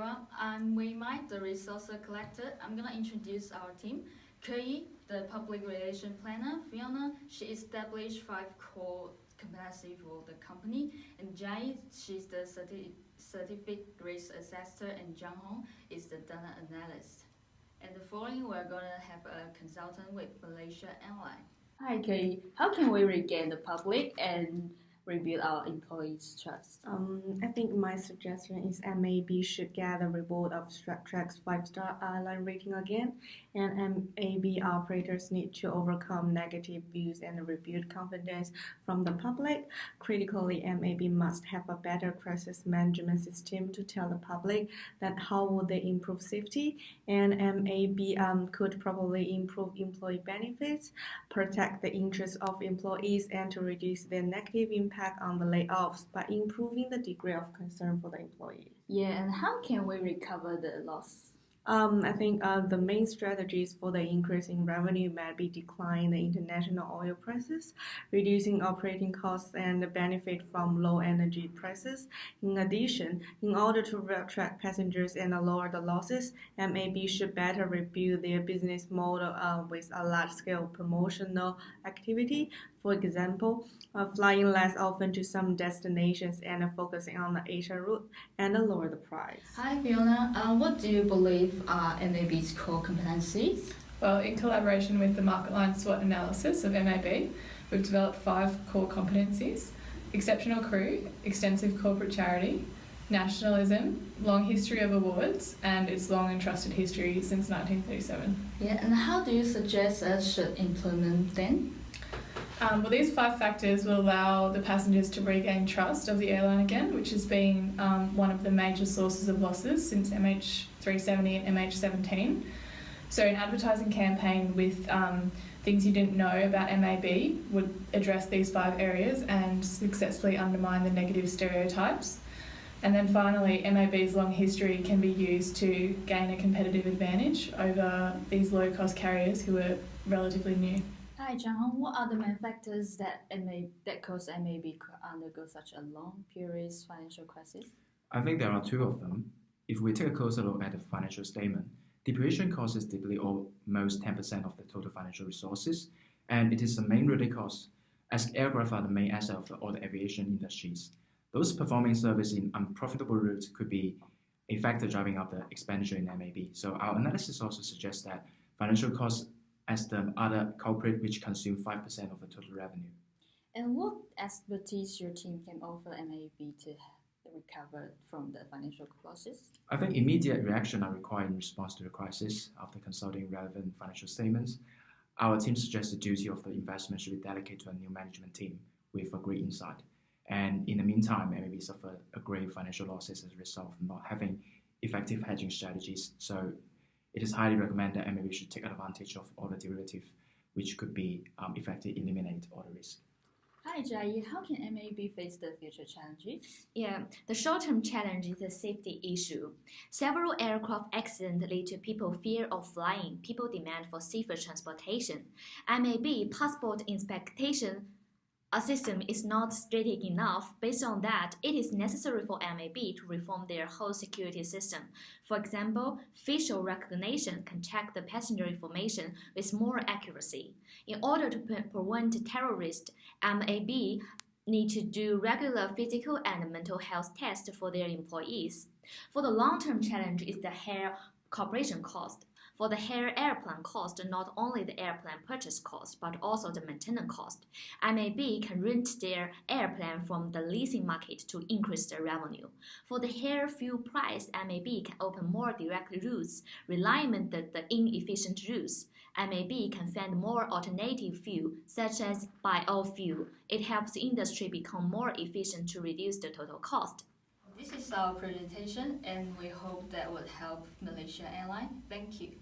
everyone. I'm Wei Mai, the resource collector. I'm gonna introduce our team. Kei, the public relation planner. Fiona, she established 5 core competency for the company. And Jai, she's the certificate risk assessor. And Zhang Hong is the data analyst. And the following, we're gonna have a consultant with Malaysia Airlines. Hi, Kei. How can we regain the public and rebuild our employees' trust? I think my suggestion is MAB should get a reward of Stratrack's 5-star airline rating again, and MAB operators need to overcome negative views and rebuild confidence from the public. Critically, MAB must have a better crisis management system to tell the public that how would they improve safety, and MAB could probably improve employee benefits, protect the interests of employees, and to reduce their negative impact on the layoffs by improving the degree of concern for the employee. Yeah, and how can we recover the loss? I think the main strategies for the increase in revenue might be decline the international oil prices, reducing operating costs, and the benefit from low energy prices. In addition, in order to attract passengers and lower the losses, MAB should better rebuild their business model with a large-scale promotional activity. For example, flying less often to some destinations and focusing on the Asia route and lower the price. Hi, Fiona. What do you believe are MAB's core competencies? Well, in collaboration with the MarketLine SWOT analysis of MAB, we've developed 5 core competencies: exceptional crew, extensive corporate charity, nationalism, long history of awards, and its long and trusted history since 1937. Yeah, and how do you suggest us should implement them? Well, these 5 factors will allow the passengers to regain trust of the airline again, which has been one of the major sources of losses since MH370 and MH17. So an advertising campaign with things you didn't know about MAB would address these 5 areas and successfully undermine the negative stereotypes. And then finally, MAB's long history can be used to gain a competitive advantage over these low-cost carriers who are relatively new. Hi, Zhang. What are the main factors that cause MAB to undergo such a long period financial crisis? I think there are 2 of them. If we take a closer look at the financial statement, depreciation cost is typically almost 10% of the total financial resources, and it is the main related cost, as aircraft are the main asset of all the aviation industries. Those performing service in unprofitable routes could be a factor driving up the expenditure in MAB. So our analysis also suggests that financial costs as the other culprit which consume 5% of the total revenue. And what expertise your team can offer MAB to recover from the financial losses? I think immediate reaction are required in response to the crisis. After consulting relevant financial statements, our team suggests the duty of the investment should be delegated to a new management team with a great insight. And in the meantime, MAB suffered a grave financial losses as a result of not having effective hedging strategies. So it is highly recommended that MAB should take advantage of all the derivatives which could be effectively eliminate all the risk. Hi, Jai. How can MAB face the future challenges? Yeah, the short-term challenge is the safety issue. Several aircraft accidents lead to people fear of flying, people demand for safer transportation. MAB passport inspection system is not strict enough. Based on that, it is necessary for MAB to reform their whole security system. For example, facial recognition can check the passenger information with more accuracy. In order to prevent terrorists, MAB need to do regular physical and mental health tests for their employees. For the long-term challenge is the higher corporation cost. For the higher airplane cost, not only the airplane purchase cost, but also the maintenance cost. MAB can rent their airplane from the leasing market to increase their revenue. For the higher fuel price, MAB can open more direct routes, relying the inefficient routes. MAB can find more alternative fuel, such as biofuel. It helps the industry become more efficient to reduce the total cost. This is our presentation, and we hope that would help Malaysia Airlines. Thank you.